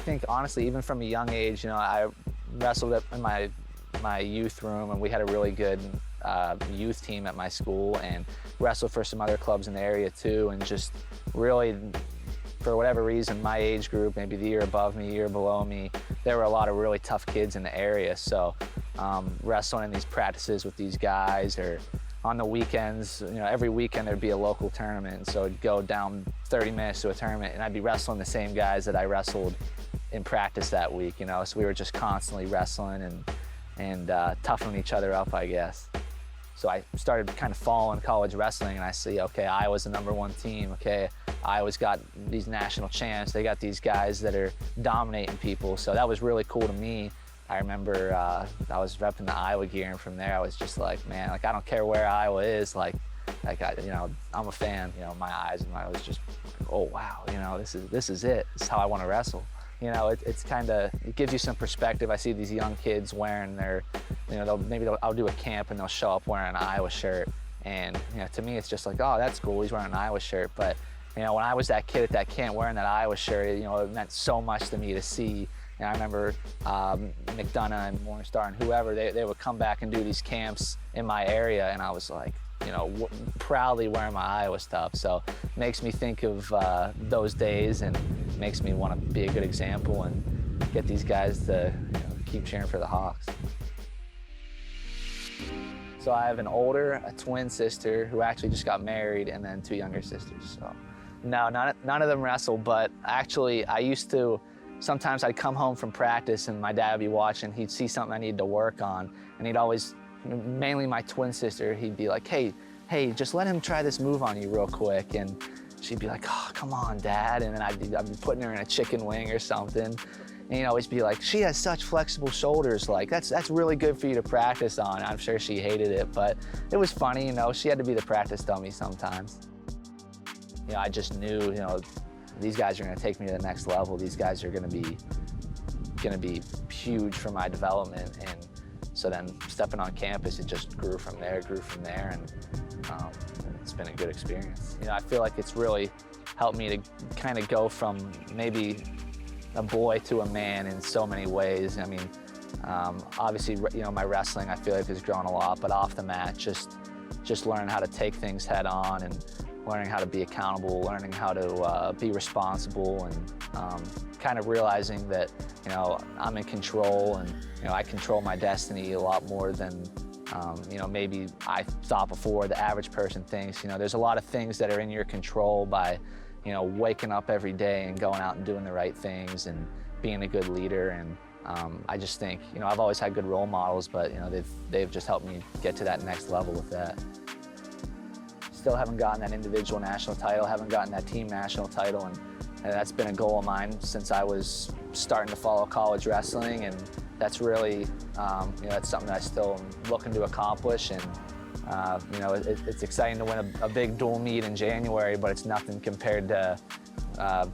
think honestly, even from a young age, you know, I wrestled in my youth room, and we had a really good youth team at my school, and wrestled for some other clubs in the area too, and just really, for whatever reason, my age group, maybe the year above me, year below me, there were a lot of really tough kids in the area. So wrestling in these practices with these guys, or on the weekends, you know, every weekend there'd be a local tournament. So I'd go down 30 minutes to a tournament, and I'd be wrestling the same guys that I wrestled in practice that week, you know. So we were just constantly wrestling and toughening each other up, I guess. So I started kind of following college wrestling, and I see, okay, Iowa's the #1 team. Okay, Iowa's got these national champs. They got these guys that are dominating people. So that was really cool to me. I remember I was repping the Iowa gear, and from there I was just like, man, like I don't care where Iowa is, like you know, I'm a fan. You know, my eyes, and I was just, oh wow, you know, this is it. This is how I want to wrestle. You know, it's kind of, it gives you some perspective. I see these young kids wearing their, you know, I'll do a camp and they'll show up wearing an Iowa shirt, and you know, to me it's just like, oh, that's cool, he's wearing an Iowa shirt. But you know, when I was that kid at that camp wearing that Iowa shirt, you know, it meant so much to me to see. And I remember McDonough and Morningstar and whoever, they would come back and do these camps in my area, and I was like, you know, proudly wearing my Iowa stuff. So it makes me think of those days, and makes me want to be a good example and get these guys to, you know, keep cheering for the Hawks. So I have an older, a twin sister who actually just got married, and then 2 younger sisters. So no, none of them wrestle, but actually I used to. Sometimes I'd come home from practice and my dad would be watching, he'd see something I needed to work on, and he'd always, mainly my twin sister, he'd be like, hey, just let him try this move on you real quick. And she'd be like, oh, come on, Dad. And then I'd be putting her in a chicken wing or something. And he'd always be like, she has such flexible shoulders, like that's really good for you to practice on. I'm sure she hated it, but it was funny, you know, she had to be the practice dummy sometimes. You know, I just knew, you know, these guys are going to take me to the next level. These guys are going to be huge for my development. And so then stepping on campus, it just grew from there, and it's been a good experience. You know, I feel like it's really helped me to kind of go from maybe a boy to a man in so many ways. I mean, obviously, you know, my wrestling I feel like has grown a lot, but off the mat, just learning how to take things head on, and learning how to be accountable, learning how to be responsible, and kind of realizing that, you know, I'm in control, and, you know, I control my destiny a lot more than, you know, maybe I thought before the average person thinks. You know, there's a lot of things that are in your control by, you know, waking up every day and going out and doing the right things and being a good leader. And I just think, you know, I've always had good role models, but, you know, they've just helped me get to that next level with that. Still haven't gotten that individual national title, haven't gotten that team national title, and that's been a goal of mine since I was starting to follow college wrestling, and that's really, you know, that's something that I still am looking to accomplish. And you know, it's exciting to win a big dual meet in January, but it's nothing compared to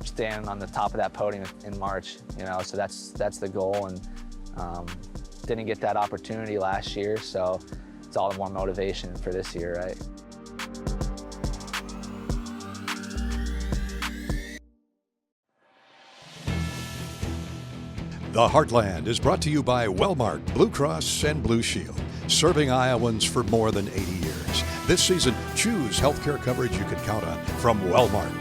standing on the top of that podium in March. You know, so that's the goal, and didn't get that opportunity last year, so it's all the more motivation for this year, right? The Heartland is brought to you by Wellmark Blue Cross and Blue Shield, serving Iowans for more than 80 years. This season, choose healthcare coverage you can count on from Wellmark.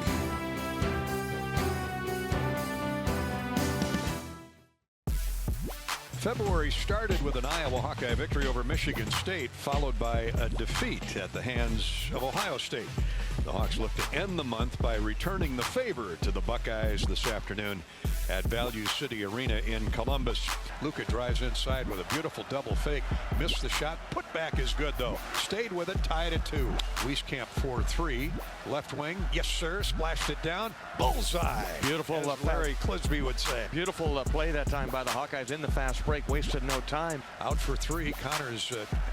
February started with an Iowa Hawkeye victory over Michigan State, followed by a defeat at the hands of Ohio State. The Hawks look to end the month by returning the favor to the Buckeyes this afternoon at Value City Arena in Columbus. Luka drives inside with a beautiful double fake. Missed the shot. Put back is good, though. Stayed with it, tied at 2. Wieskamp 4-3. Left wing, yes, sir. Splashed it down. Bullseye. Beautiful, as Larry Clisby would say. Beautiful play that time by the Hawkeyes in the fast break. Wasted no time. Out for 3. Connor's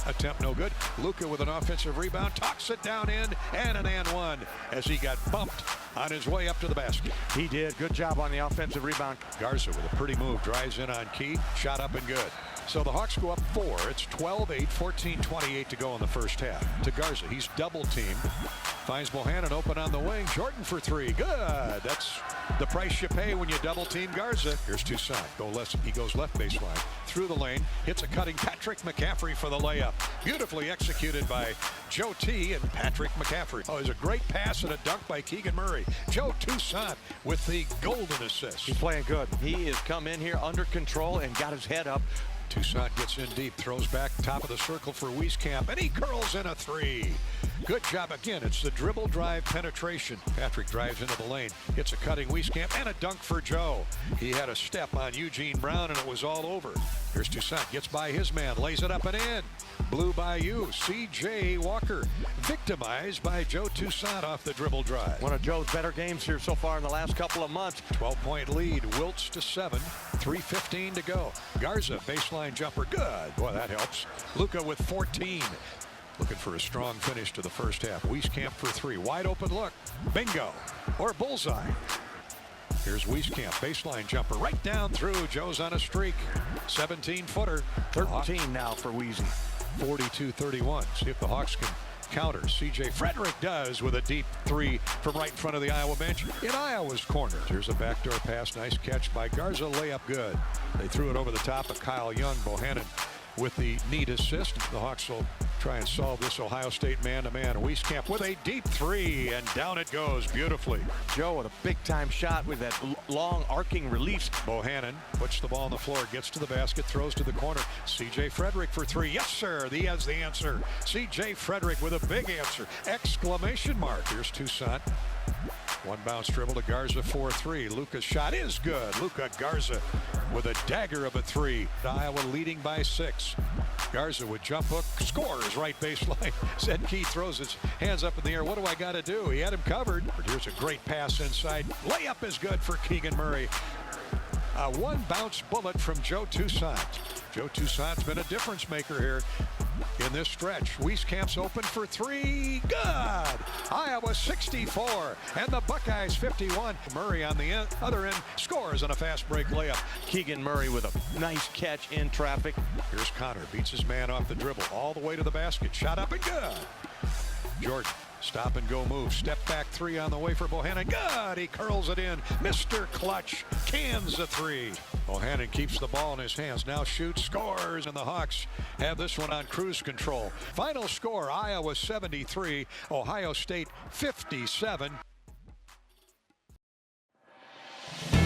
attempt no good. Luka with an offensive rebound. Talks it down in and an and one as he got bumped on his way up to the basket. He did. Good job on the offensive rebound. Garza with a pretty move. Drives in on Key. Shot up and good. So the Hawks go up 4. It's 12-8, 14-28 to go in the first half. To Garza, he's double teamed. Finds Bohannon open on the wing. Jordan for 3. Good. That's the price you pay when you double team Garza. Here's Toussaint. He goes left baseline. Through the lane. Hits a cutting Patrick McCaffrey for the layup. Beautifully executed by Joe T. and Patrick McCaffrey. Oh, it was a great pass and a dunk by Keegan Murray. Joe Toussaint with the golden assist. He's playing good. He has come in here under control and got his head up. Toussaint gets in deep, throws back top of the circle for Wieskamp, and he curls in a 3. Good job again. It's the dribble drive penetration. Patrick drives into the lane, hits a cutting Wieskamp, and a dunk for Joe. He had a step on Eugene Brown, and it was all over. Here's Toussaint, gets by his man, lays it up and in. Blue by you, C.J. Walker, victimized by Joe Toussaint off the dribble drive. One of Joe's better games here so far in the last couple of months. 12-point lead, Wiltz to 7, 3:15 to go. Garza, baseline jumper, good. Boy, that helps. Luka with 14. Looking for a strong finish to the first half. Wieskamp for 3, wide open look. Bingo, or bullseye. Here's Wieskamp, baseline jumper, right down through. Joe's on a streak. 17-footer. 13 now for Weezy. 42-31. See if the Hawks can counter. C.J. Frederick does with a deep 3 from right in front of the Iowa bench in Iowa's corner. Here's a backdoor pass. Nice catch by Garza. Layup good. They threw it over the top of Kyle Young. Bohannon with the neat assist. The Hawks will try and solve this Ohio State man-to-man. Wieskamp with a deep 3, and down it goes beautifully. Joe with a big-time shot with that long arcing release. Bohannon puts the ball on the floor, gets to the basket, throws to the corner. C.J. Frederick for 3. Yes, sir. He has the answer. C.J. Frederick with a big answer. Exclamation mark. Here's Toussaint. One bounce dribble to Garza for 3. Luka's shot is good. Luka Garza with a dagger of a 3. Iowa leading by 6. Garza with jump hook, scores right baseline. Zedke throws his hands up in the air. What do I got to do? He had him covered. Here's a great pass inside. Layup is good for Keegan Murray. A one bounce bullet from Joe Toussaint. Joe Toussaint's been a difference maker here in this stretch. Wieskamp's open for 3. Good. Iowa 64 and the Buckeyes 51. Murray on the other end scores on a fast break layup. Keegan Murray with a nice catch in traffic. Here's Connor, beats his man off the dribble all the way to the basket. Shot up and good. Jordan, stop and go move. Step back 3 on the way for Bohannon. Good. He curls it in. Mr. Clutch cans the 3. Bohannon keeps the ball in his hands. Now shoots, scores, and the Hawks have this one on cruise control. Final score, Iowa 73, Ohio State 57.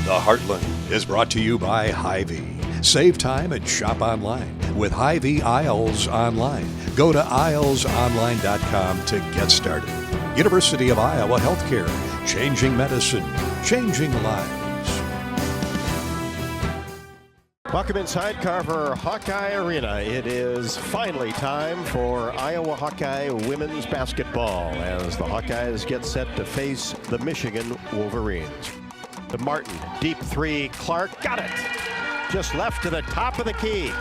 The Heartland is brought to you by Hy-Vee. Save time and shop online with Hy-Vee Aisles Online. Go to aislesonline.com to get started. University of Iowa Healthcare, changing medicine, changing lives. Welcome inside Carver Hawkeye Arena. It is finally time for Iowa Hawkeye women's basketball as the Hawkeyes get set to face the Michigan Wolverines. To Martin, deep 3, Clark got it. Just left to the top of the key.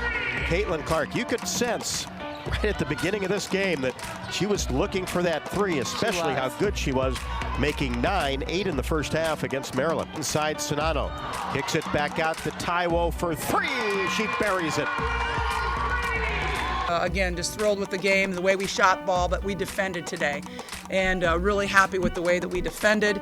Caitlin Clark, you could sense right at the beginning of this game that she was looking for that 3, especially how good she was, making 9, 8 in the first half against Maryland. Inside Sonano, kicks it back out to Taiwo for 3. She buries it. Again, just thrilled with the game, the way we shot ball, but we defended today. And really happy with the way that we defended,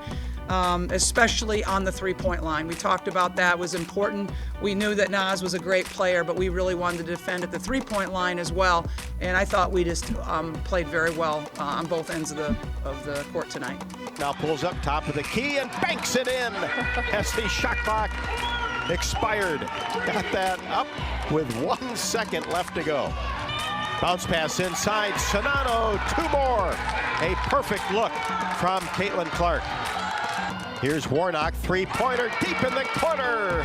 especially on the three-point line. We talked about that was important. We knew that Naz was a great player, but we really wanted to defend at the three-point line as well. And I thought we just played very well on both ends of the court tonight. Now pulls up top of the key and banks it in as the shot clock expired. Got that up with 1 second left to go. Bounce pass inside, Sonano, 2 more. A perfect look from Caitlin Clark. Here's Warnock, 3-pointer deep in the corner.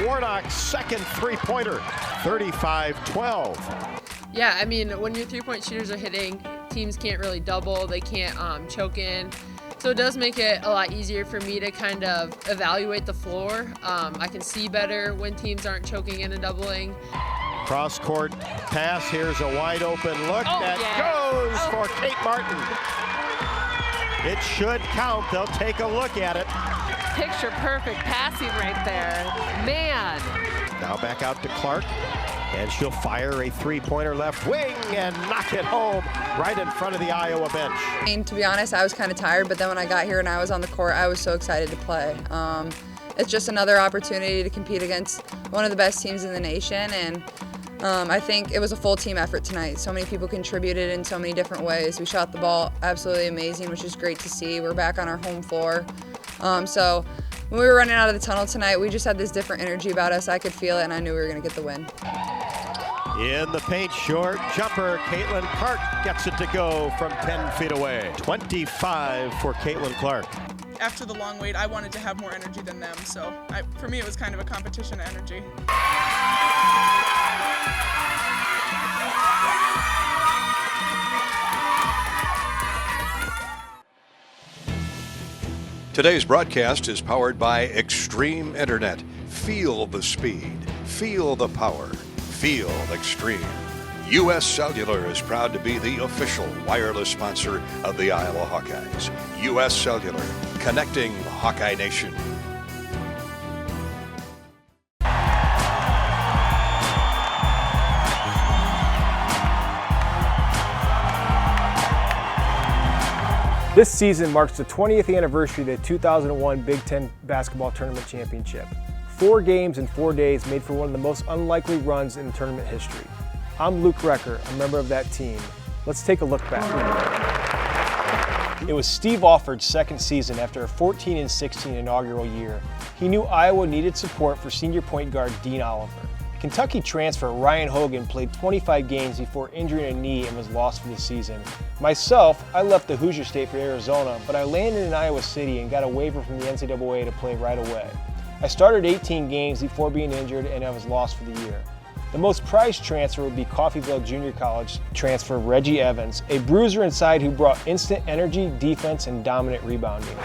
Warnock's second 3-pointer, 35-12. Yeah, I mean, when your three-point shooters are hitting, teams can't really double, they can't choke in. So it does make it a lot easier for me to kind of evaluate the floor. I can see better when teams aren't choking in and doubling. Cross-court pass, here's a wide open look goes for Kate Martin. It should count, they'll take a look at it. Picture perfect passing right there. Man, Now back out to Clark, and she'll fire a three-pointer left wing and knock it home right in front of the Iowa bench. And to be honest, I was kind of tired, but then when I got here and I was on the court, I was so excited to play. It's just another opportunity to compete against one of the best teams in the nation, and I think it was a full team effort tonight. So many people contributed in so many different ways. We shot the ball absolutely amazing, which is great to see. We're back on our home floor. So when we were running out of the tunnel tonight, we just had this different energy about us. I could feel it, and I knew we were going to get the win. In the paint, short jumper, Caitlin Clark gets it to go from 10 feet away. 25 for Caitlin Clark. After the long wait, I wanted to have more energy than them, so for me it was kind of a competition energy. Today's broadcast is powered by Extreme Internet. Feel the speed, feel the power, feel extreme. U.S. Cellular is proud to be the official wireless sponsor of the Iowa Hawkeyes. U.S. Cellular, connecting the Hawkeye Nation. This season marks the 20th anniversary of the 2001 Big Ten Basketball Tournament Championship. 4 games in 4 days made for one of the most unlikely runs in tournament history. I'm Luke Recker, a member of that team. Let's take a look back. It was Steve Alford's second season after a 14-16 inaugural year. He knew Iowa needed support for senior point guard Dean Oliver. Kentucky transfer Ryan Hogan played 25 games before injuring a knee and was lost for the season. Myself, I left the Hoosier State for Arizona, but I landed in Iowa City and got a waiver from the NCAA to play right away. I started 18 games before being injured and I was lost for the year. The most prized transfer would be Coffeyville Junior College transfer Reggie Evans, a bruiser inside who brought instant energy, defense, and dominant rebounding.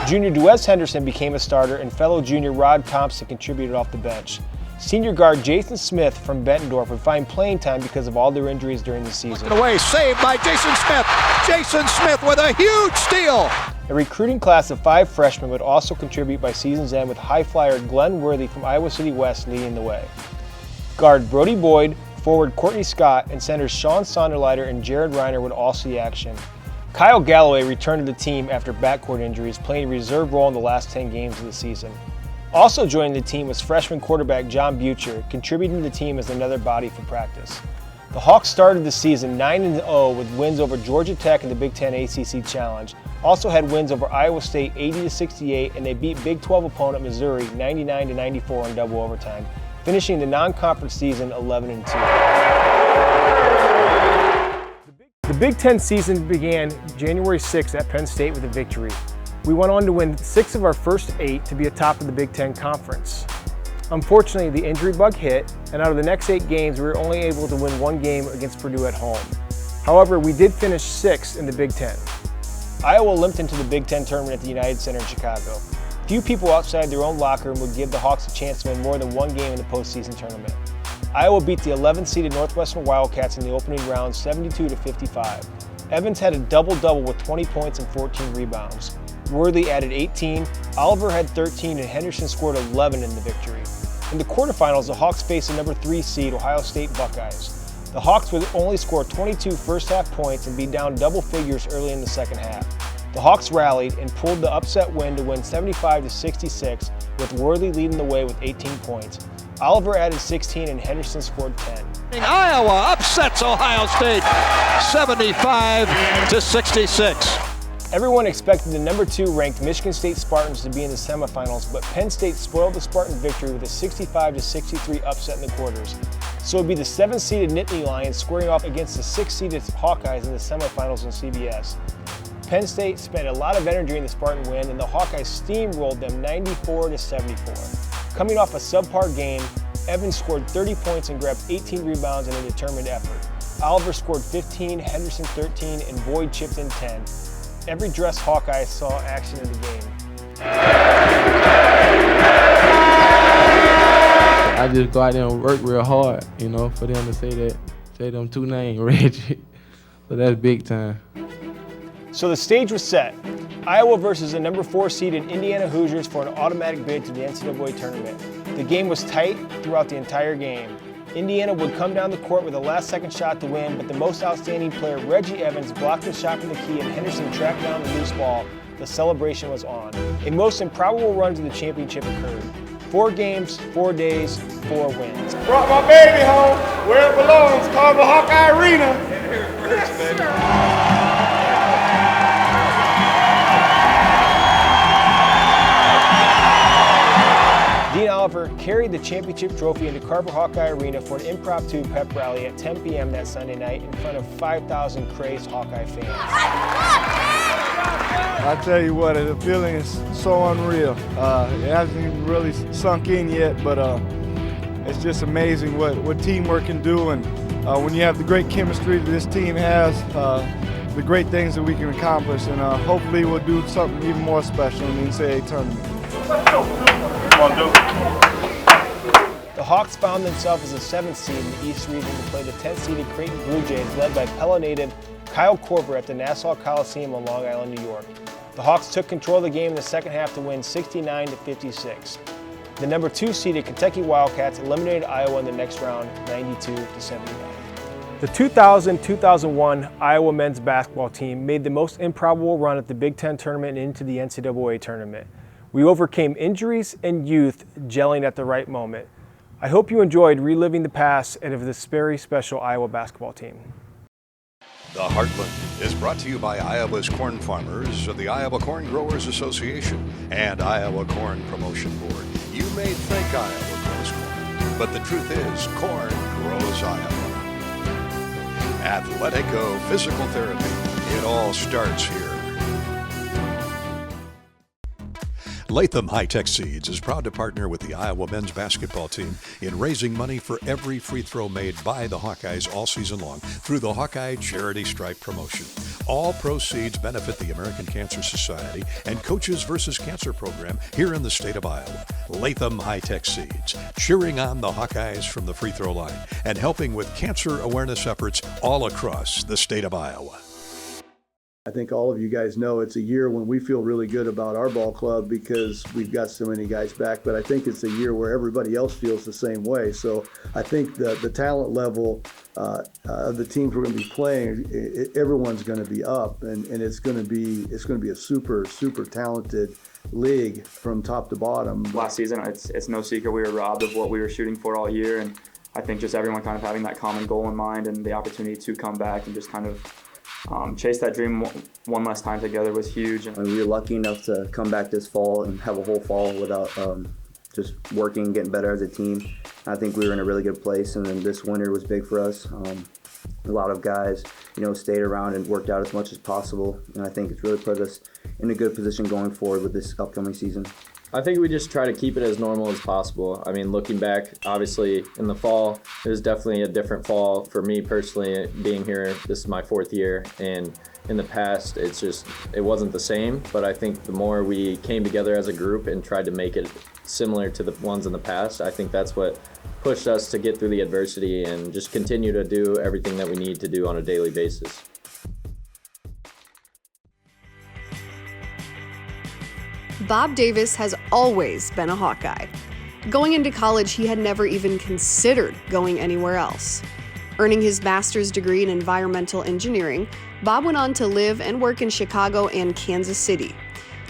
Junior DeWes Henderson became a starter and fellow junior Rod Thompson contributed off the bench. Senior guard Jason Smith from Bettendorf would find playing time because of all their injuries during the season. Away, saved by Jason Smith. Jason Smith with a huge steal. A recruiting class of 5 freshmen would also contribute by season's end with high flyer Glenn Worthy from Iowa City West leading the way. Guard Brody Boyd, forward Courtney Scott, and centers Sean Sonderleiter and Jared Reiner would all see action. Kyle Galloway returned to the team after backcourt injuries, playing a reserve role in the last 10 games of the season. Also joining the team was freshman quarterback John Butcher, contributing to the team as another body for practice. The Hawks started the season 9-0 with wins over Georgia Tech in the Big Ten ACC Challenge. Also had wins over Iowa State 80-68, and they beat Big 12 opponent Missouri 99-94 in double overtime, finishing the non-conference season 11-2. The Big Ten season began January 6th at Penn State with a victory. We went on to win 6 of our first 8 to be atop of the Big Ten Conference. Unfortunately, the injury bug hit, and out of the next 8 games, we were only able to win 1 game against Purdue at home. However, we did finish 6th in the Big Ten. Iowa limped into the Big Ten tournament at the United Center in Chicago. Few people outside their own locker room would give the Hawks a chance to win more than 1 game in the postseason tournament. Iowa beat the 11th-seeded Northwestern Wildcats in the opening round 72-55. Evans had a double-double with 20 points and 14 rebounds. Worthy added 18, Oliver had 13, and Henderson scored 11 in the victory. In the quarterfinals, the Hawks faced the number 3 seed Ohio State Buckeyes. The Hawks would only score 22 first-half points and be down double figures early in the second half. The Hawks rallied and pulled the upset win to win 75-66, with Worthy leading the way with 18 points. Oliver added 16 and Henderson scored 10. Iowa upsets Ohio State 75-66. Everyone expected the number 2 ranked Michigan State Spartans to be in the semifinals, but Penn State spoiled the Spartan victory with a 65-63 upset in the quarters. So it would be the 7th-seeded Nittany Lions squaring off against the 6th-seeded Hawkeyes in the semifinals in CBS. Penn State spent a lot of energy in the Spartan win, and the Hawkeyes steamrolled them 94-74. Coming off a subpar game, Evans scored 30 points and grabbed 18 rebounds in a determined effort. Oliver scored 15, Henderson 13, and Boyd chipped in 10. Every dressed Hawkeye saw action in the game. I just go out there and work real hard, you know, for them to say them 2 names, Reggie. So that's big time. So the stage was set. Iowa versus the number 4 seeded Indiana Hoosiers for an automatic bid to the NCAA tournament. The game was tight throughout the entire game. Indiana would come down the court with a last-second shot to win, but the most outstanding player, Reggie Evans, blocked the shot from the key and Henderson tracked down the loose ball. The celebration was on. A most improbable run to the championship occurred. 4 games, 4 days, 4 wins. Brought my baby home where it belongs, called the Hawkeye Arena. Dean Oliver carried the championship trophy into Carver Hawkeye Arena for an impromptu pep rally at 10 p.m. that Sunday night in front of 5,000 crazed Hawkeye fans. I tell you what, the feeling is so unreal. It hasn't even really sunk in yet, but it's just amazing what teamwork can do, and when you have the great chemistry that this team has, the great things that we can accomplish, and hopefully we'll do something even more special in the NCAA tournament. The Hawks found themselves as a 7th seed in the East region to play the 10th-seeded Creighton Blue Jays, led by Pella native Kyle Korver at the Nassau Coliseum on Long Island, New York. The Hawks took control of the game in the second half to win 69-56. The number 2 seeded Kentucky Wildcats eliminated Iowa in the next round, 92-79. The 2000-2001 Iowa men's basketball team made the most improbable run at the Big Ten tournament and into the NCAA tournament. We overcame injuries and youth gelling at the right moment. I hope you enjoyed reliving the past and of this very special Iowa basketball team. The Heartland is brought to you by Iowa's corn farmers of the Iowa Corn Growers Association and Iowa Corn Promotion Board. You may think Iowa grows corn, but the truth is corn grows Iowa. Athletico Physical Therapy. It all starts here. Latham High-Tech Seeds is proud to partner with the Iowa men's basketball team in raising money for every free throw made by the Hawkeyes all season long through the Hawkeye Charity Stripe promotion. All proceeds benefit the American Cancer Society and Coaches vs. Cancer program here in the state of Iowa. Latham High-Tech Seeds, cheering on the Hawkeyes from the free throw line and helping with cancer awareness efforts all across the state of Iowa. I think all of you guys know it's a year when we feel really good about our ball club because we've got so many guys back, but I think it's a year where everybody else feels the same way. So I think the talent level of the teams we're going to be playing, everyone's going to be up, and it's going to be a super talented league from top to bottom. Last season, it's no secret we were robbed of what we were shooting for all year, and I think just everyone kind of having that common goal in mind and the opportunity to come back and just kind of chase that dream one last time together was huge. And we were lucky enough to come back this fall and have a whole fall without just working, getting better as a team. I think we were in a really good place, and then this winter was big for us. A lot of guys, stayed around and worked out as much as possible, and I think it's really put us in a good position going forward with this upcoming season. I think we just try to keep it as normal as possible. I mean, looking back, obviously in the fall, it was definitely a different fall for me personally. Being here, this is my 4th year, and in the past, it wasn't the same. But I think the more we came together as a group and tried to make it similar to the ones in the past, I think that's what pushed us to get through the adversity and just continue to do everything that we need to do on a daily basis. Bob Davis has always been a Hawkeye. Going into college, he had never even considered going anywhere else. Earning his master's degree in environmental engineering, Bob went on to live and work in Chicago and Kansas City.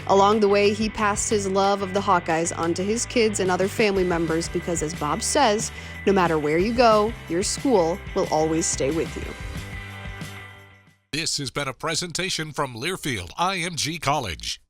Along the way, he passed his love of the Hawkeyes on to his kids and other family members because, as Bob says, no matter where you go, your school will always stay with you. This has been a presentation from Learfield IMG College.